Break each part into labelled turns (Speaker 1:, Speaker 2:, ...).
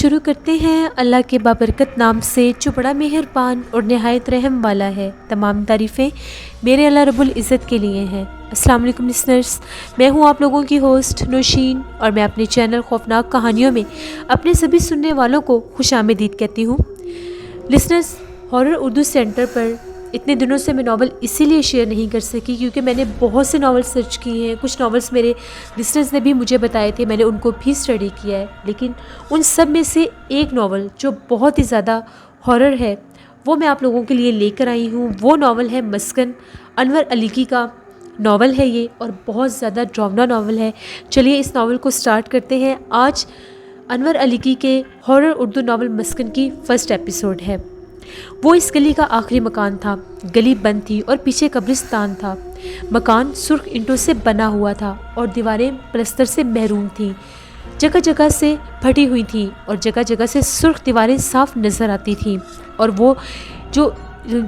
Speaker 1: شروع کرتے ہیں اللہ کے بابرکت نام سے جو بڑا مہربان اور نہایت رحم والا ہے۔ تمام تعریفیں میرے اللہ رب العزت کے لیے ہیں۔ السلام علیکم لسنرز، میں ہوں آپ لوگوں کی ہوسٹ نوشین، اور میں اپنے چینل خوفناک کہانیوں میں اپنے سبھی سننے والوں کو خوش آمدید کہتی ہوں۔ لسنرز، ہارر اردو سینٹر پر اتنے دنوں سے میں ناول اسی لیے شیئر نہیں کر سکی کیونکہ میں نے بہت سے ناول سرچ کیے ہیں، کچھ ناولس میرے لسنرز نے بھی مجھے بتائے تھے، میں نے ان کو بھی اسٹڈی کیا ہے، لیکن ان سب میں سے ایک ناول جو بہت ہی زیادہ ہارر ہے وہ میں آپ لوگوں کے لیے لے کر آئی ہوں۔ وہ ناول ہے مسکن، انور علیگی کا ناول ہے یہ، اور بہت زیادہ ڈراؤنا ناول ہے۔ چلیے اس ناول کو سٹارٹ کرتے ہیں۔ آج انور علیگی کے ہارر اردو ناول مسکن کی فرسٹ ایپیسوڈ ہے۔ وہ اس گلی کا آخری مکان تھا۔ گلی بند تھی اور پیچھے قبرستان تھا۔ مکان سرخ اینٹوں سے بنا ہوا تھا اور دیواریں پلستر سے محروم تھیں، جگہ جگہ سے پھٹی ہوئی تھیں اور جگہ جگہ سے سرخ دیواریں صاف نظر آتی تھیں، اور وہ جو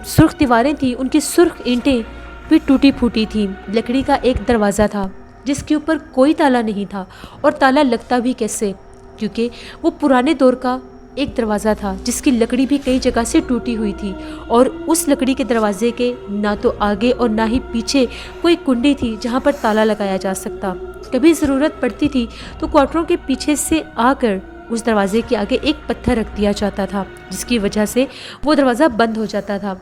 Speaker 1: سرخ دیواریں تھیں ان کی سرخ اینٹیں بھی ٹوٹی پھوٹی تھیں۔ لکڑی کا ایک دروازہ تھا جس کے اوپر کوئی تالا نہیں تھا، اور تالا لگتا بھی کیسے، کیونکہ وہ پرانے دور کا ایک دروازہ تھا جس کی لکڑی بھی کئی جگہ سے ٹوٹی ہوئی تھی، اور اس لکڑی کے دروازے کے نہ تو آگے اور نہ ہی پیچھے کوئی کنڈی تھی جہاں پر تالا لگایا جا سکتا۔ کبھی ضرورت پڑتی تھی تو کوارٹروں کے پیچھے سے آ کر اس دروازے کے آگے ایک پتھر رکھ دیا جاتا تھا، جس کی وجہ سے وہ دروازہ بند ہو جاتا تھا۔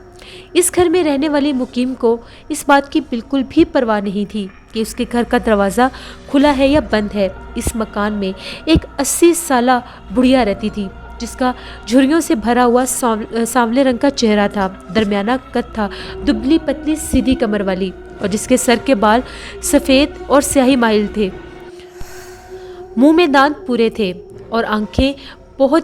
Speaker 1: اس گھر میں رہنے والی مقیم کو اس بات کی بالکل بھی پرواہ نہیں تھی کہ اس کے گھر کا دروازہ کھلا ہے یا بند ہے۔ اس مکان میں ایک 80 سالہ بڑھیا رہتی تھی جس کا جھریوں سے بھرا ہوا سانولے رنگ کا چہرہ تھا، درمیانہ قد تھا، دبلی پتلی سیدھی کمر والی، اور جس کے سر کے بال سفید اور سیاہی مائل تھے۔ منہ میں دانت پورے تھے اور آنکھیں بہت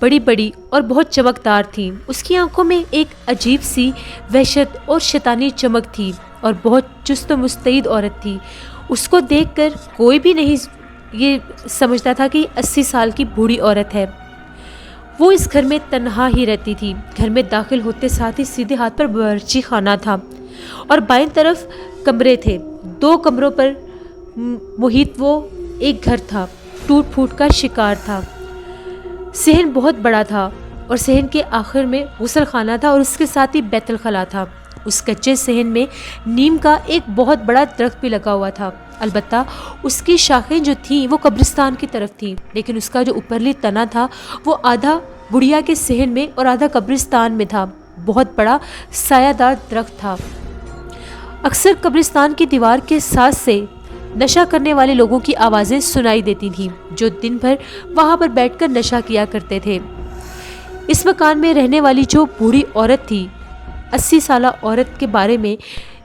Speaker 1: بڑی بڑی اور بہت چمکدار تھیں۔ اس کی آنکھوں میں ایک عجیب سی وحشت اور شیطانی چمک تھی، اور بہت چست و مستعد عورت تھی۔ اس کو دیکھ کر کوئی بھی نہیں یہ سمجھتا تھا کہ 80 سال کی بوڑھی عورت ہے۔ وہ اس گھر میں تنہا ہی رہتی تھی۔ گھر میں داخل ہوتے ساتھ ہی سیدھے ہاتھ پر باورچی خانہ تھا، اور بائیں طرف کمرے تھے۔ 2 کمروں پر محیط وہ ایک گھر تھا، ٹوٹ پھوٹ کا شکار تھا۔ صحن بہت بڑا تھا، اور صحن کے آخر میں غسل خانہ تھا، اور اس کے ساتھ ہی بیت الخلا تھا۔ اس کچے صحن میں نیم کا ایک بہت بڑا درخت بھی لگا ہوا تھا، البتہ اس کی شاخیں جو تھیں وہ قبرستان کی طرف تھیں، لیکن اس کا جو اوپرلی تنا تھا وہ آدھا بڑھیا کے صحن میں اور آدھا قبرستان میں تھا۔ بہت بڑا سایہ دار درخت تھا۔ اکثر قبرستان کی دیوار کے ساتھ سے نشہ کرنے والے لوگوں کی آوازیں سنائی دیتی تھیں جو دن بھر وہاں پر بیٹھ کر نشہ کیا کرتے تھے۔ اس مکان میں رہنے والی جو بوڑھی عورت تھی، 80 سالہ عورت کے بارے میں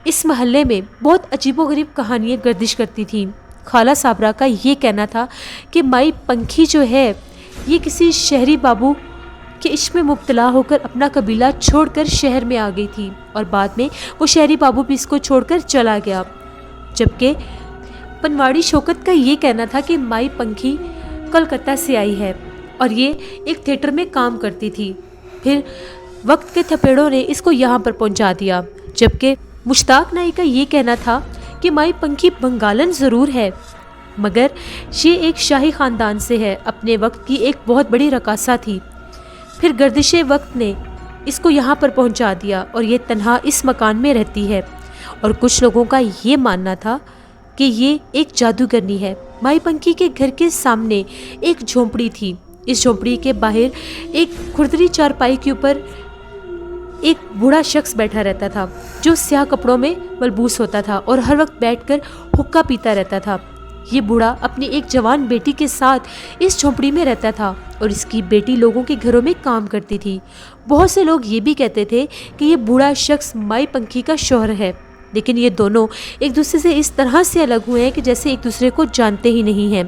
Speaker 1: اس محلے میں بہت عجیب و غریب کہانیاں گردش کرتی تھیں۔ خالہ صابرہ کا یہ کہنا تھا کہ مائی پنکھی جو ہے یہ کسی شہری بابو کے عشق میں مبتلا ہو کر اپنا قبیلہ چھوڑ کر شہر میں آ گئی تھی، اور بعد میں وہ شہری بابو بھی اس کو چھوڑ کر چلا گیا۔ جبکہ پنواڑی شوکت کا یہ کہنا تھا کہ مائی پنکھی کلکتہ سے آئی ہے اور یہ ایک تھیٹر میں کام کرتی تھی، پھر وقت کے تھپیڑوں نے اس کو یہاں پر پہنچا دیا۔ جبکہ مشتاق نائی کا یہ کہنا تھا کہ مائی پنکھی بنگالن ضرور ہے، مگر یہ ایک شاہی خاندان سے ہے، اپنے وقت کی ایک بہت بڑی رقاصہ تھی، پھر گردش وقت نے اس کو یہاں پر پہنچا دیا اور یہ تنہا اس مکان میں رہتی ہے۔ اور کچھ لوگوں کا یہ ماننا تھا کہ یہ ایک جادوگرنی ہے۔ مائی پنکھی کے گھر کے سامنے ایک جھونپڑی تھی۔ اس جھونپڑی کے باہر ایک کھردری چارپائی کے اوپر ایک بوڑھا شخص بیٹھا رہتا تھا جو سیاہ کپڑوں میں ملبوس ہوتا تھا اور ہر وقت بیٹھ کر حقہ پیتا رہتا تھا۔ یہ بوڑھا اپنی ایک جوان بیٹی کے ساتھ اس جھونپڑی میں رہتا تھا، اور اس کی بیٹی لوگوں کے گھروں میں کام کرتی تھی۔ بہت سے لوگ یہ بھی کہتے تھے کہ یہ بوڑھا شخص مائی پنکھی کا شوہر ہے، لیکن یہ دونوں ایک دوسرے سے اس طرح سے الگ ہوئے ہیں کہ جیسے ایک دوسرے کو جانتے ہی نہیں ہیں۔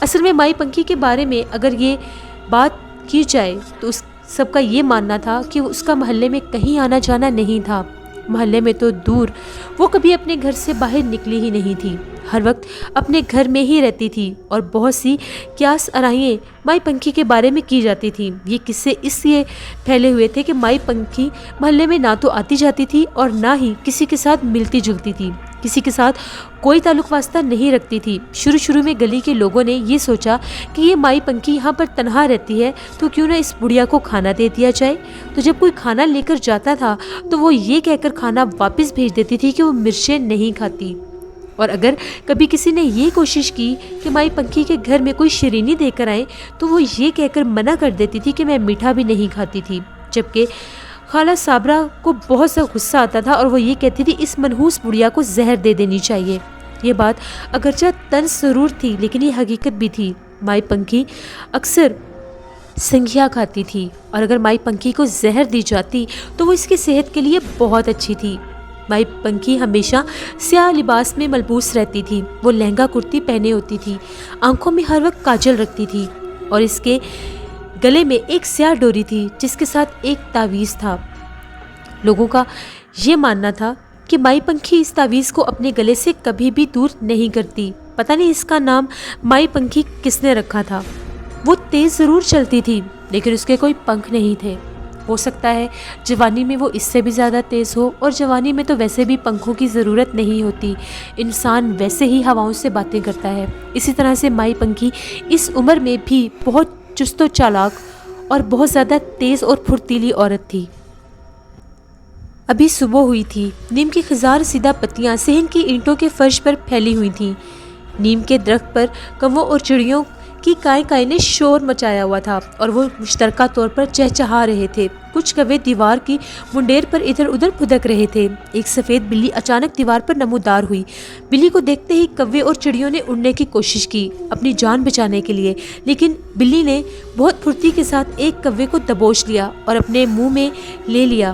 Speaker 1: اصل میں مائی پنکھی کے بارے میں اگر یہ بات کی جائے تو اس سب کا یہ ماننا تھا کہ اس کا محلے میں کہیں آنا جانا نہیں تھا، محلے میں تو دور، وہ کبھی اپنے گھر سے باہر نکلی ہی نہیں تھی، ہر وقت اپنے گھر میں ہی رہتی تھی، اور بہت سی قیاس آرائیاں مائی پنکھی کے بارے میں کی جاتی تھی۔ یہ قصے اس لیے پھیلے ہوئے تھے کہ مائی پنکھی محلے میں نہ تو آتی جاتی تھی اور نہ ہی کسی کے ساتھ ملتی جلتی تھی، کسی کے ساتھ کوئی تعلق واسطہ نہیں رکھتی تھی۔ شروع میں گلی کے لوگوں نے یہ سوچا کہ یہ مائی پنکھی یہاں پر تنہا رہتی ہے تو کیوں نہ اس بڑھیا کو کھانا دے دیا جائے۔ تو جب کوئی کھانا لے کر جاتا تھا تو وہ یہ کہہ کر کھانا واپس بھیج دیتی تھی کہ وہ مرچیں نہیں کھاتی، اور اگر کبھی کسی نے یہ کوشش کی کہ مائی پنکھی کے گھر میں کوئی شیرینی دے کر آئے تو وہ یہ کہہ کر منع کر دیتی تھی کہ میں میٹھا بھی نہیں کھاتی تھی، جبکہ خالہ صابرہ کو بہت سا غصہ آتا تھا اور وہ یہ کہتی تھی اس منحوس بڑھیا کو زہر دے دینی چاہیے۔ یہ بات اگرچہ طنز ضرور تھی لیکن یہ حقیقت بھی تھی۔ مائی پنکھی اکثر سنگھیا کھاتی تھی اور اگر مائی پنکھی کو زہر دی جاتی تو وہ اس کی صحت کے لیے بہت اچھی تھی۔ مائی پنکھی ہمیشہ سیاہ لباس میں ملبوس رہتی تھی، وہ لہنگا کرتی پہنے ہوتی تھی، آنکھوں میں ہر وقت کاجل رکھتی تھی اور اس کے گلے میں ایک سیاہ ڈوری تھی جس کے ساتھ ایک تعویذ تھا۔ لوگوں کا یہ ماننا تھا کہ مائی پنکھی اس تعویذ کو اپنے گلے سے کبھی بھی دور نہیں کرتی۔ پتہ نہیں اس کا نام مائی پنکھی کس نے رکھا تھا۔ وہ تیز ضرور چلتی تھی لیکن اس کے کوئی پنکھ نہیں تھے۔ ہو سکتا ہے جوانی میں وہ اس سے بھی زیادہ تیز ہو، اور جوانی میں تو ویسے بھی پنکھوں کی ضرورت نہیں ہوتی، انسان ویسے ہی ہواؤں سے باتیں کرتا ہے۔ اسی طرح سے مائی پنکھی اس عمر میں بھی بہت چست و چالاک اور بہت زیادہ تیز اور پھرتیلی عورت تھی۔ ابھی صبح ہوئی تھی، نیم کی خزار سیدھا پتیاں صحن کی اینٹوں کے فرش پر پھیلی ہوئی تھیں۔ نیم کے درخت پر کووں اور چڑیوں کی کائیں نے شور مچایا ہوا تھا اور وہ مشترکہ طور پر چہچہا رہے تھے۔ کچھ کوے دیوار کی منڈیر پر ادھر ادھر پھدک رہے تھے۔ ایک سفید بلی اچانک دیوار پر نمودار ہوئی۔ بلی کو دیکھتے ہی کوے اور چڑیوں نے اڑنے کی کوشش کی اپنی جان بچانے کے لیے، لیکن بلی نے بہت پھرتی کے ساتھ ایک کوے کو دبوچ لیا اور اپنے منہ میں لے لیا۔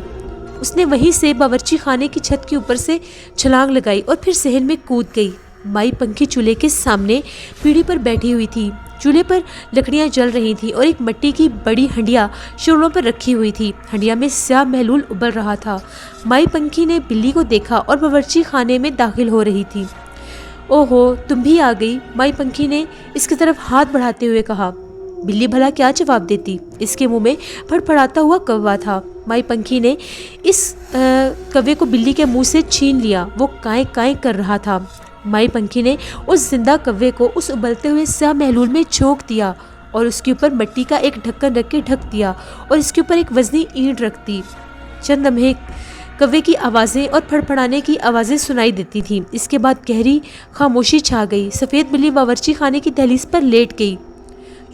Speaker 1: اس نے وہیں سے باورچی خانے کی چھت کے اوپر سے چھلانگ لگائی اور پھر صحن میں کود گئی۔ مائی پنکھی چولہے کے سامنے پیڑھی پر بیٹھی ہوئی تھی۔ چولہے پر لکڑیاں جل رہی تھیں اور ایک مٹی کی بڑی ہنڈیا شعلوں پر رکھی ہوئی تھی۔ ہنڈیا میں سیاہ محلول ابل رہا تھا۔ مائی پنکھی نے بلی کو دیکھا اور باورچی خانے میں داخل ہو رہی تھی۔ اوہو، تم بھی آ گئی، مائی پنکھی نے اس کی طرف ہاتھ بڑھاتے ہوئے کہا۔ بلی بھلا کیا جواب دیتی، اس کے منہ میں پھڑپڑاتا ہوا کوا تھا۔ مائی پنکھی نے اس کوے کو بلی کے منہ سے چھین لیا، وہ کائیں کائیں کر رہا تھا۔ مائی پنکھی نے اس زندہ کوے کو اس ابلتے ہوئے سیاہ محلول میں جھونک دیا اور اس کے اوپر مٹی کا ایک ڈھکن رکھ کے ڈھک دیا اور اس کے اوپر ایک وزنی اینٹ رکھ دی۔ چند لمحے کوے کی آوازیں اور پھڑپڑانے کی آوازیں سنائی دیتی تھیں، اس کے بعد گہری خاموشی چھا گئی۔ سفید بلی باورچی خانے کی دہلیز پر لیٹ گئی۔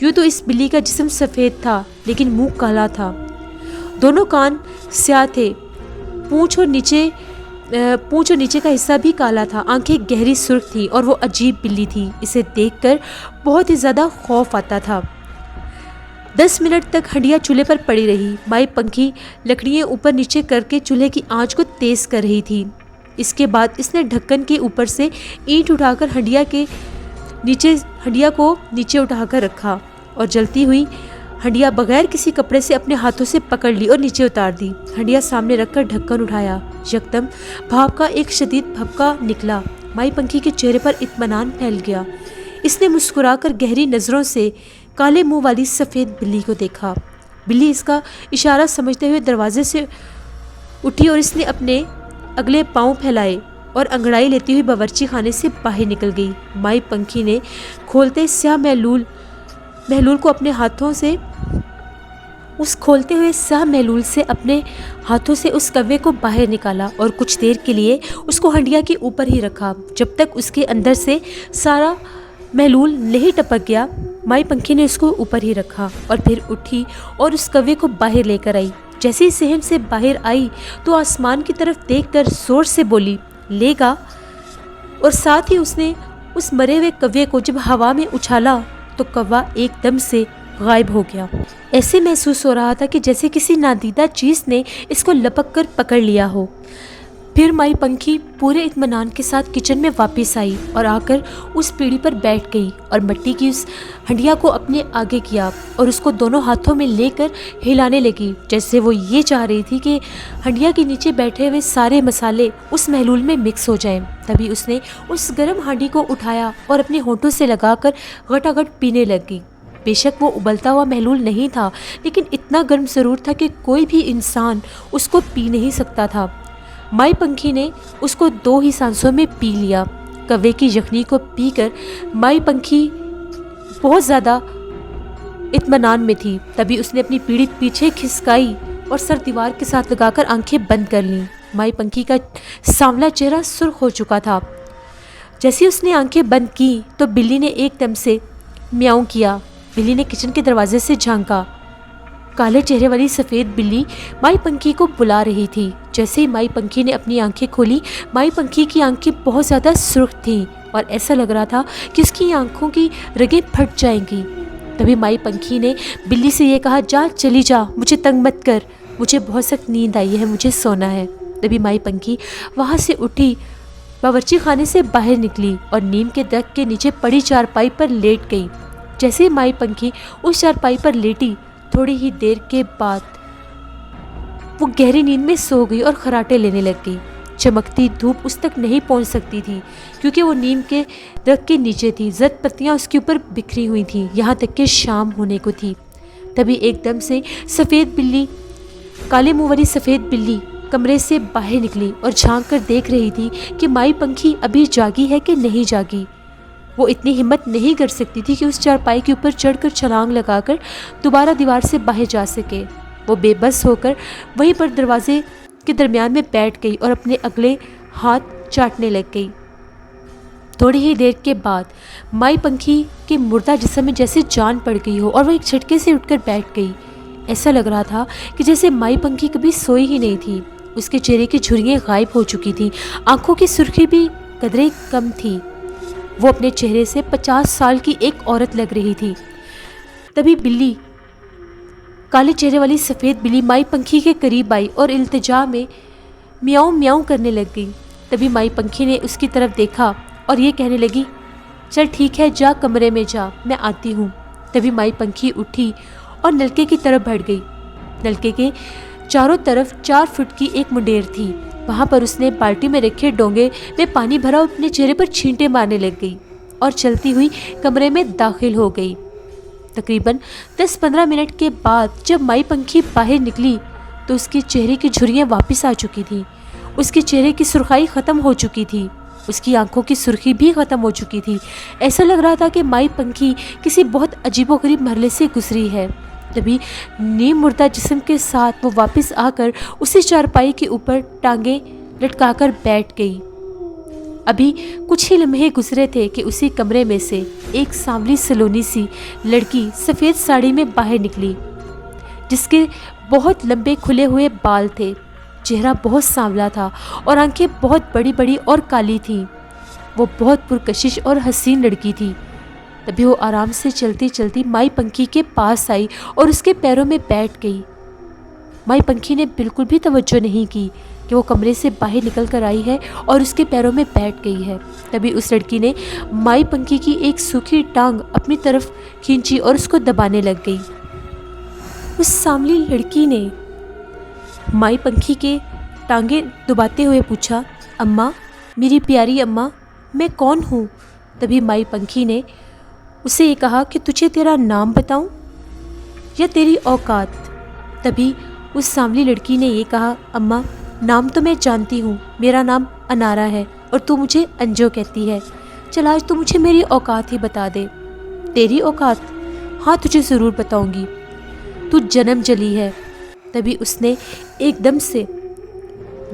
Speaker 1: یوں تو اس بلی کا جسم سفید تھا لیکن منہ کالا تھا، دونوں کان سیاہ تھے، پونچھ اور نیچے کا حصہ بھی کالا تھا، آنکھیں گہری سرخ تھیں اور وہ عجیب بلی تھی۔ اسے دیکھ کر بہت ہی زیادہ خوف آتا تھا۔ 10 منٹ تک ہنڈیا چولہے پر پڑی رہی۔ مائی پنکھی لکڑیاں اوپر نیچے کر کے چولہے کی آنچ کو تیز کر رہی تھی۔ اس کے بعد اس نے ڈھکن کے اوپر سے اینٹ اٹھا کر ہنڈیا کو نیچے اٹھا کر رکھا اور جلتی ہوئی ہنڈیا بغیر کسی کپڑے سے اپنے ہاتھوں سے پکڑ لی اور نیچے اتار دی۔ ہنڈیا سامنے رکھ کر ڈھکن اٹھایا، یکدم بھاپ کا ایک شدید بھپکا نکلا۔ مائی پنکھی کے چہرے پر اطمینان پھیل گیا۔ اس نے مسکرا کر گہری نظروں سے کالے منہ والی سفید بلی کو دیکھا۔ بلی اس کا اشارہ سمجھتے ہوئے دروازے سے اٹھی اور اس نے اپنے اگلے پاؤں پھیلائے اور انگڑائی لیتی ہوئی باورچی خانے سے باہر نکل گئی۔ مائی پنکھی نے کھولتے سیاہ محلول کو اپنے ہاتھوں سے اپنے ہاتھوں سے اس کوے کو باہر نکالا اور کچھ دیر کے لیے اس کو ہنڈیا کے اوپر ہی رکھا جب تک اس کے اندر سے سارا محلول نہیں ٹپک گیا۔ مائی پنکھی نے اس کو اوپر ہی رکھا اور پھر اٹھی اور اس کوے کو باہر لے کر آئی۔ جیسے ہی صحن سے باہر آئی تو آسمان کی طرف دیکھ کر زور سے بولی، لے گا، اور ساتھ ہی اس نے اس مرے ہوئے کوے کو جب ہوا میں اچھالا تو کوا ایک دم سے غائب ہو گیا۔ ایسے محسوس ہو رہا تھا کہ جیسے کسی نادیدہ چیز نے اس کو لپک کر پکڑ لیا ہو۔ پھر مائی پنکھی پورے اطمینان کے ساتھ کچن میں واپس آئی اور آ کر اس پیڑھی پر بیٹھ گئی اور مٹی کی اس ہنڈیا کو اپنے آگے کیا اور اس کو دونوں ہاتھوں میں لے کر ہلانے لگی، جیسے وہ یہ چاہ رہی تھی کہ ہنڈیا کے نیچے بیٹھے ہوئے سارے مسالے اس محلول میں مکس ہو جائیں۔ تبھی اس نے اس گرم ہانڈی کو اٹھایا اور اپنے ہونٹوں سے لگا کر گھٹا گھٹ پینے لگی۔ بے شک وہ ابلتا ہوا محلول نہیں تھا، لیکن اتنا گرم ضرور تھا کہ کوئی بھی انسان اس کو پی نہیں سکتا تھا۔ مائی پنکھی نے اس کو 2 ہی سانسوں میں پی لیا۔ کوے کی یخنی کو پی کر مائی پنکھی بہت زیادہ اطمینان میں تھی۔ تبھی اس نے اپنی پیڑھی پیچھے کھسکائی اور سر دیوار کے ساتھ لگا کر آنکھیں بند کر لیں۔ مائی پنکھی کا سانولا چہرہ سرخ ہو چکا تھا۔ جیسے اس نے آنکھیں بند کی تو بلی نے ایک دم سے میاؤں کیا۔ بلی نے کچن کے دروازے سے جھانکا۔ کالے چہرے والی سفید بلی مائی پنکھی کو بلا رہی تھی۔ جیسے ہی مائی پنکھی نے اپنی آنکھیں کھولی، مائی پنکھی کی آنکھیں بہت زیادہ سرخ تھیں اور ایسا لگ رہا تھا کہ اس کی آنکھوں کی رگیں پھٹ جائیں گی۔ تبھی مائی پنکھی نے بلی سے یہ کہا، جا چلی جا، مجھے تنگ مت کر، مجھے بہت سخت نیند آئی ہے، مجھے سونا ہے۔ تبھی مائی پنکھی وہاں سے اٹھی، باورچی خانے سے باہر نکلی اور نیم کے درخت کے نیچے پڑی چارپائی پر لیٹ گئی۔ جیسے مائی پنکھی اس چارپائی پر لیٹی، تھوڑی ہی دیر کے بعد وہ گہری نیند میں سو گئی اور خراٹے لینے لگ گئی۔ چمکتی دھوپ اس تک نہیں پہنچ سکتی تھی کیونکہ وہ نیم کے درخت کے نیچے تھی۔ زرد پتیاں اس کے اوپر بکھری ہوئی تھیں، یہاں تک کہ شام ہونے کو تھی۔ تبھی ایک دم سے سفید بلی، کالے منہ والی سفید بلی کمرے سے باہر نکلی اور جھانک کر دیکھ رہی تھی کہ مائی پنکھی ابھی جاگی ہے کہ نہیں جاگی۔ وہ اتنی ہمت نہیں کر سکتی تھی کہ اس چارپائی کے اوپر چڑھ کر چھلانگ لگا کر دوبارہ دیوار سے باہر جا سکے۔ وہ بے بس ہو کر وہیں پر دروازے کے درمیان میں بیٹھ گئی اور اپنے اگلے ہاتھ چاٹنے لگ گئی۔ تھوڑی ہی دیر کے بعد مائی پنکھی کے مردہ جسم میں جیسے جان پڑ گئی ہو اور وہ ایک جھٹکے سے اٹھ کر بیٹھ گئی۔ ایسا لگ رہا تھا کہ جیسے مائی پنکھی کبھی سوئی ہی نہیں تھی۔ اس کے چہرے کی جھریاں غائب ہو چکی تھیں، آنکھوں کی سرخی بھی قدرے کم تھی۔ وہ اپنے چہرے سے 50 سال کی ایک عورت لگ رہی تھی۔ تبھی بلی، کالے چہرے والی سفید بلی مائی پنکھی کے قریب آئی اور التجا میں میاؤں میاؤں کرنے لگ گئی۔ تبھی مائی پنکھی نے اس کی طرف دیکھا اور یہ کہنے لگی، چل ٹھیک ہے، جا کمرے میں جا، میں آتی ہوں۔ تبھی مائی پنکھی اٹھی اور نلکے کی طرف بڑھ گئی۔ نلکے کے چاروں طرف 4 فٹ کی ایک منڈیر تھی، وہاں پر اس نے بالٹی میں رکھے ڈونگے میں پانی بھرا اور اپنے چہرے پر چھینٹے مارنے لگ گئی اور چلتی ہوئی کمرے میں داخل ہو گئی۔ تقریباً 10-15 منٹ کے بعد جب مائی پنکھی باہر نکلی تو اس کے چہرے کی جھریاں واپس آ چکی تھیں، اس کے چہرے کی سرخائی ختم ہو چکی تھی، اس کی آنکھوں کی سرخی بھی ختم ہو چکی تھی۔ ایسا لگ رہا تھا کہ مائی پنکھی کسی بہت عجیب و غریب مرحلے سے گزری ہے۔ تبھی نیم مردہ جسم کے ساتھ وہ واپس آ کر اسی چارپائی کے اوپر ٹانگیں لٹکا کر بیٹھ گئی۔ ابھی کچھ ہی لمحے گزرے تھے کہ اسی کمرے میں سے ایک سانولی سلونی سی لڑکی سفید ساڑی میں باہر نکلی، جس کے بہت لمبے کھلے ہوئے بال تھے، چہرہ بہت سانولا تھا اور آنکھیں بہت بڑی بڑی اور کالی تھیں۔ وہ بہت پرکشش اور حسین لڑکی تھی۔ تبھی وہ آرام سے چلتی چلتی مائی پنکھی کے پاس آئی اور اس کے پیروں میں بیٹھ گئی۔ مائی پنکھی نے بالکل بھی توجہ نہیں کی کہ وہ کمرے سے باہر نکل کر آئی ہے اور اس کے پیروں میں بیٹھ گئی ہے۔ تبھی اس لڑکی نے مائی پنکھی کی ایک سوکھی ٹانگ اپنی طرف کھینچی اور اس کو دبانے لگ گئی۔ اس سانولی لڑکی نے مائی پنکھی کے ٹانگیں دباتے ہوئے پوچھا، اماں، میری پیاری اماں، میں کون ہوں؟ تبھی مائی پنکھی نے اسے یہ کہا کہ تجھے تیرا نام بتاؤں یا تیری اوقات؟ تبھی اس سانولی لڑکی نے یہ کہا، اماں، نام تو میں جانتی ہوں، میرا نام انارا ہے اور تو مجھے انجو کہتی ہے۔ چل آج تو مجھے میری اوقات ہی بتا دے۔ تیری اوقات؟ ہاں تجھے ضرور بتاؤں گی، تو جنم جلی ہے۔ تبھی اس نے ایک دم سے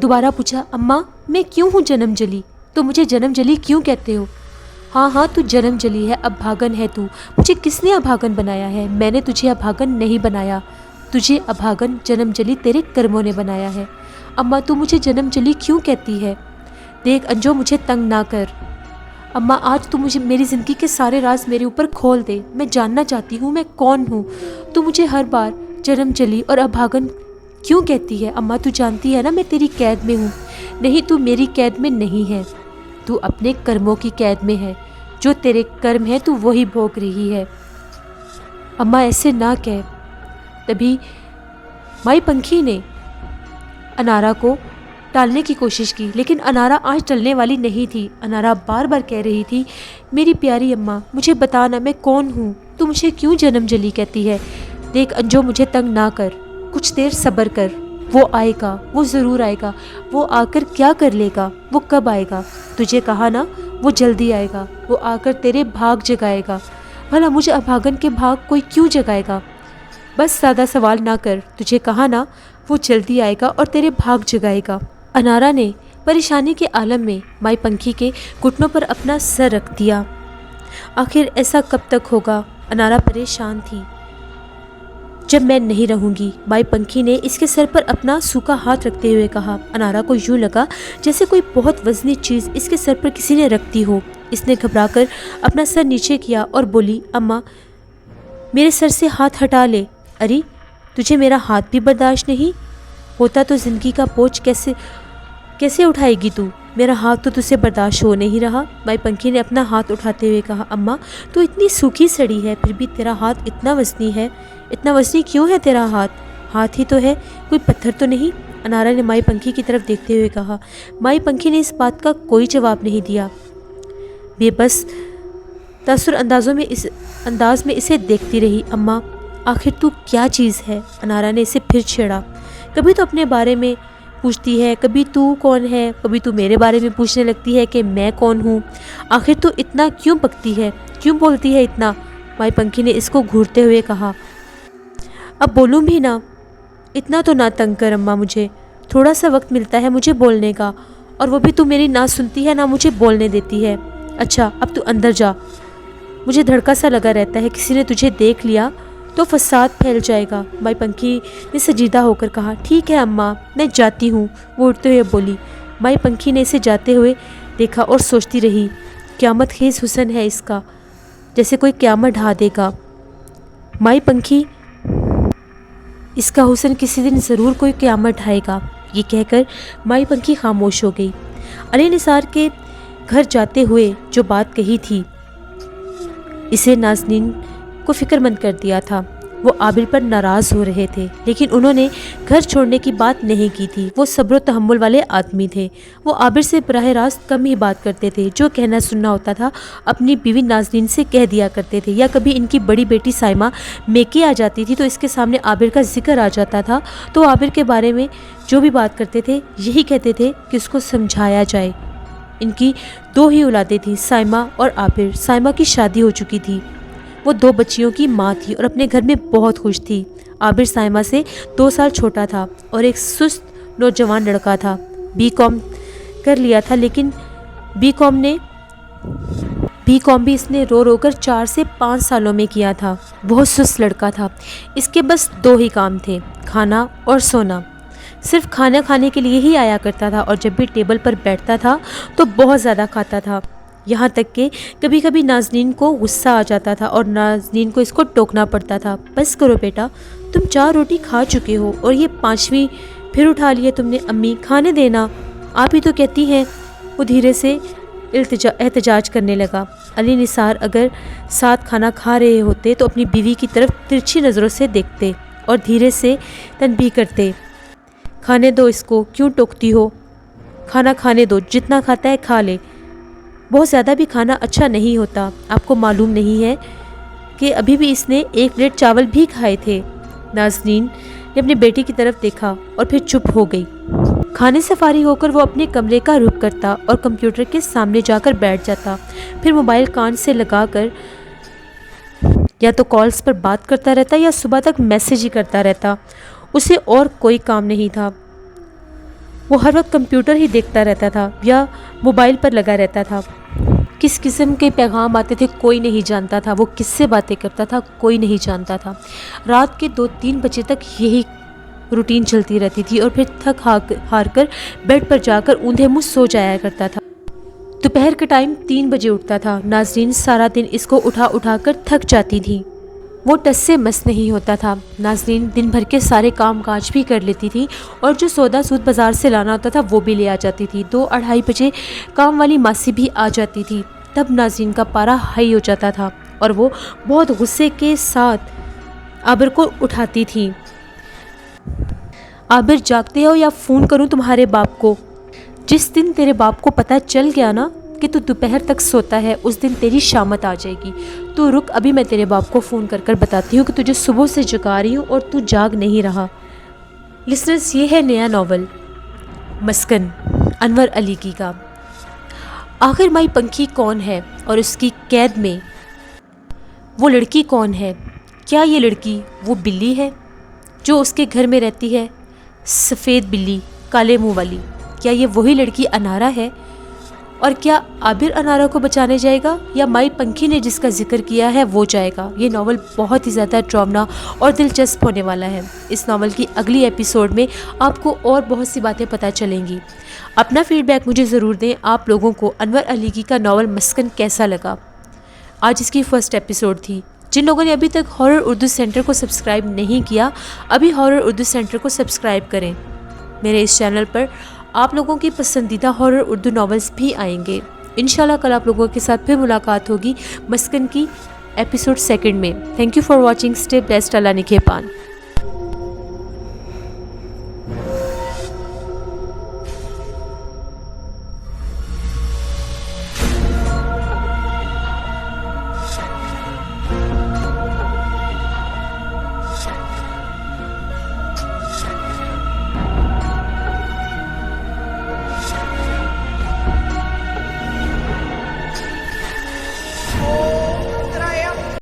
Speaker 1: دوبارہ پوچھا، اماں میں کیوں ہوں جنم جلی؟ تو مجھے جنم جلی کیوں کہتے ہو؟ ہاں ہاں تو جنم جلی ہے، ابھاگن ہے تو۔ مجھے کس نے ابھاگن بنایا ہے؟ میں نے تجھے ابھاگن نہیں بنایا، تجھے ابھاگن جنم جلی تیرے کرموں نے بنایا ہے۔ اماں تو مجھے جنم جلی کیوں کہتی ہے؟ دیکھ انجو، مجھے تنگ نہ کر۔ اماں آج تو مجھے میری زندگی کے سارے راز میرے اوپر کھول دے، میں جاننا چاہتی ہوں میں کون ہوں۔ تو مجھے ہر بار جنم جلی اور ابھاگن کیوں کہتی ہے؟ اماں تو جانتی ہے نا میں تیری قید میں ہوں۔ نہیں، تو میری قید میں نہیں ہے، تو اپنے کرموں کی قید میں ہے، جو تیرے کرم ہیں تو وہی بھوگ رہی ہے۔ اماں ایسے نہ کہہ۔ تبھی مائی پنکھی نے انارا کو ٹالنے کی کوشش کی، لیکن انارا آج ٹلنے والی نہیں تھی۔ انارا بار بار کہہ رہی تھی، میری پیاری اماں، مجھے بتانا میں کون ہوں، تو مجھے کیوں جنم جلی کہتی ہے؟ دیکھ انجو مجھے تنگ نہ کر، کچھ دیر صبر کر، وہ آئے گا، وہ ضرور آئے گا۔ وہ آ کر کیا کر لے گا؟ وہ کب آئے گا؟ تجھے کہا نا وہ جلدی آئے گا، وہ آ کر تیرے بھاگ جگائے گا۔ بھلا مجھے ابھاگن کے بھاگ کوئی کیوں جگائے گا؟ بس سادہ سوال نہ کر، تجھے کہا نا وہ جلدی آئے گا اور تیرے بھاگ جگائے گا۔ انارا نے پریشانی کے عالم میں مائی پنکھی کے گھٹنوں پر اپنا سر رکھ دیا۔ آخر ایسا کب تک ہوگا؟ انارا پریشان تھی۔ جب میں نہیں رہوں گی، مائی پنکھی نے اس کے سر پر اپنا سوکھا ہاتھ رکھتے ہوئے کہا۔ انارا کو یوں لگا جیسے کوئی بہت وزنی چیز اس کے سر پر کسی نے رکھ دی ہو۔ اس نے گھبرا کر اپنا سر نیچے کیا اور بولی، اماں میرے سر سے ہاتھ ہٹا لے۔ ارے تجھے میرا ہاتھ بھی برداشت نہیں ہوتا تو زندگی کا بوجھ کیسے اٹھائے گی تو؟ میرا ہاتھ تو تجھے برداشت ہو نہیں رہا۔ مائی پنکھی نے اپنا ہاتھ اٹھاتے ہوئے کہا، اماں تو اتنی سوکھی سڑی ہے پھر بھی تیرا ہاتھ اتنا وزنی ہے۔ اتنا وزنی کیوں ہے تیرا ہاتھ؟ ہاتھ ہی تو ہے، کوئی پتھر تو نہیں؟ انارا نے مائی پنکھی کی طرف دیکھتے ہوئے کہا۔ مائی پنکھی نے اس بات کا کوئی جواب نہیں دیا، بے بس تاثر انداز میں اسے دیکھتی رہی۔ اماں آخر تو کیا چیز ہے؟ انارا نے اسے پھر چھیڑا۔ کبھی تو اپنے بارے میں پوچھتی ہے، کبھی تو کون ہے، کبھی تو میرے بارے میں پوچھنے لگتی ہے کہ میں کون ہوں۔ آخر تو اتنا کیوں بکتی ہے، کیوں بولتی ہے اتنا؟ مائی پنکھی نے اس کو گھورتے ہوئے کہا۔ اب بولوں بھی نا، اتنا تو نہ تنگ کر اماں، مجھے تھوڑا سا وقت ملتا ہے مجھے بولنے کا، اور وہ بھی تو میری نہ سنتی ہے نہ مجھے بولنے دیتی ہے۔ اچھا اب تو اندر جا، مجھے دھڑکا سا لگا رہتا ہے کسی نے تجھے دیکھ لیا تو فساد پھیل جائے گا۔ مائی پنکھی نے سجیدہ ہو کر کہا، ٹھیک ہے اماں میں جاتی ہوں، وہ اٹھتے ہوئے بولی۔ مائی پنکھی نے اسے جاتے ہوئے دیکھا اور سوچتی رہی، قیامت خیز حسن ہے اس کا، جیسے کوئی قیامت ڈھا دے گا۔ مائی پنکھی، اس کا حسن کسی دن ضرور کوئی قیامت ڈھائے گا۔ یہ کہہ کر مائی پنکھی خاموش ہو گئی۔ علی نثار کے گھر جاتے ہوئے جو بات کہی تھی اسے ناظرین کو فکر مند کر دیا تھا۔ وہ عابر پر ناراض ہو رہے تھے، لیکن انہوں نے گھر چھوڑنے کی بات نہیں کی تھی۔ وہ صبر و تحمل والے آدمی تھے۔ وہ عابر سے براہ راست کم ہی بات کرتے تھے، جو کہنا سننا ہوتا تھا اپنی بیوی ناظرین سے کہہ دیا کرتے تھے، یا کبھی ان کی بڑی بیٹی سائمہ میکے آ جاتی تھی تو اس کے سامنے عابر کا ذکر آ جاتا تھا تو عابر کے بارے میں جو بھی بات کرتے تھے یہی کہتے تھے کہ اس کو سمجھایا جائے۔ ان کی 2 ہی اولادیں تھیں، سائمہ اور عابر۔ سائمہ کی شادی ہو چکی تھی، وہ 2 بچیوں کی ماں تھی اور اپنے گھر میں بہت خوش تھی۔ عابر سائمہ سے 2 سال چھوٹا تھا اور ایک سست نوجوان لڑکا تھا۔ BCom کر لیا تھا، لیکن BCom بھی اس نے رو رو کر 4 سے 5 سالوں میں کیا تھا۔ بہت سست لڑکا تھا، اس کے بس 2 ہی کام تھے، کھانا اور سونا۔ صرف کھانا کھانے کے لیے ہی آیا کرتا تھا، اور جب بھی ٹیبل پر بیٹھتا تھا تو بہت زیادہ کھاتا تھا، یہاں تک کہ کبھی کبھی ناظرین کو غصہ آ جاتا تھا اور ناظرین کو اس کو ٹوکنا پڑتا تھا۔ بس کرو بیٹا، تم 4 روٹی کھا چکے ہو اور یہ 5ویں پھر اٹھا لیے تم نے، امی کھانے دینا، آپ ہی تو کہتی ہیں۔ وہ دھیرے سے احتجاج کرنے لگا۔ علی نثار اگر ساتھ کھانا کھا رہے ہوتے تو اپنی بیوی کی طرف ترچھی نظروں سے دیکھتے اور دھیرے سے تنبیہ کرتے، کھانے دو اس کو، کیوں ٹوکتی ہو؟ کھانا کھانے دو، جتنا کھاتا ہے کھا لے، بہت زیادہ بھی کھانا اچھا نہیں ہوتا۔ آپ کو معلوم نہیں ہے کہ ابھی بھی اس نے 1 پلیٹ چاول بھی کھائے تھے۔ ناظرین نے اپنی بیٹی کی طرف دیکھا اور پھر چپ ہو گئی۔ کھانے سے فارغ ہو کر وہ اپنے کمرے کا رخ کرتا اور کمپیوٹر کے سامنے جا کر بیٹھ جاتا، پھر موبائل کان سے لگا کر یا تو کالز پر بات کرتا رہتا یا صبح تک میسیج ہی کرتا رہتا۔ اسے اور کوئی کام نہیں تھا، وہ ہر وقت کمپیوٹر ہی دیکھتا رہتا تھا یا موبائل پر لگا رہتا تھا۔ کس قسم کے پیغام آتے تھے کوئی نہیں جانتا تھا، وہ کس سے باتیں کرتا تھا کوئی نہیں جانتا تھا۔ رات کے 2-3 بجے تک یہی روٹین چلتی رہتی تھی اور پھر تھک ہار کر بیڈ پر جا کر اوندھے منہ سو جایا کرتا تھا۔ دوپہر کے ٹائم 3 بجے اٹھتا تھا۔ ناظرین سارا دن اس کو اٹھا کر تھک جاتی تھی، وہ ٹس سے مس نہیں ہوتا تھا۔ ناظرین دن بھر کے سارے کام کاج بھی کر لیتی تھی اور جو سودا سود بازار سے لانا ہوتا تھا وہ بھی لے آ جاتی تھی۔ 2-2:30 بجے کام والی ماسی بھی آ جاتی تھی، تب ناظرین کا پارا ہائی ہو جاتا تھا اور وہ بہت غصے کے ساتھ عابر کو اٹھاتی تھی۔ عابر جاگتے ہو یا فون کروں تمہارے باپ کو؟ جس دن تیرے باپ کو پتہ چل گیا نا کہ تو دوپہر تک سوتا ہے اس دن تیری شامت آ جائے گی. تو رک، ابھی میں تیرے باپ کو فون کر بتاتی ہوں کہ تجھے صبح سے جگا رہی ہوں اور تو جاگ نہیں رہا. لسنرز، یہ ہے نیا ناول مسکن، انور علی کی کا. آخر مائی پنکھی کون ہے اور اس کی قید میں وہ لڑکی کون ہے؟ کیا یہ لڑکی وہ بلی ہے جو اس کے گھر میں رہتی ہے، سفید بلی کالے منہ والی؟ کیا یہ وہی لڑکی انارا ہے؟ اور کیا عابر انارا کو بچانے جائے گا یا مائی پنکھی نے جس کا ذکر کیا ہے وہ جائے گا؟ یہ ناول بہت ہی زیادہ ڈرامنا اور دلچسپ ہونے والا ہے. اس ناول کی اگلی ایپیسوڈ میں آپ کو اور بہت سی باتیں پتہ چلیں گی. اپنا فیڈ بیک مجھے ضرور دیں. آپ لوگوں کو انور علی کی کا ناول مسکن کیسا لگا؟ آج اس کی فرسٹ ایپیسوڈ تھی. جن لوگوں نے ابھی تک ہارر اردو سینٹر کو سبسکرائب نہیں کیا، ابھی ہارر اردو سینٹر کو سبسکرائب کریں. میرے اس چینل پر آپ لوگوں کی پسندیدہ ہارر اردو ناولز بھی آئیں گے. انشاءاللہ کل آپ لوگوں کے ساتھ پھر ملاقات ہوگی مسکن کی ایپیسوڈ 2 میں. Thank you for watching. Stay blessed. اللہ نگہبان.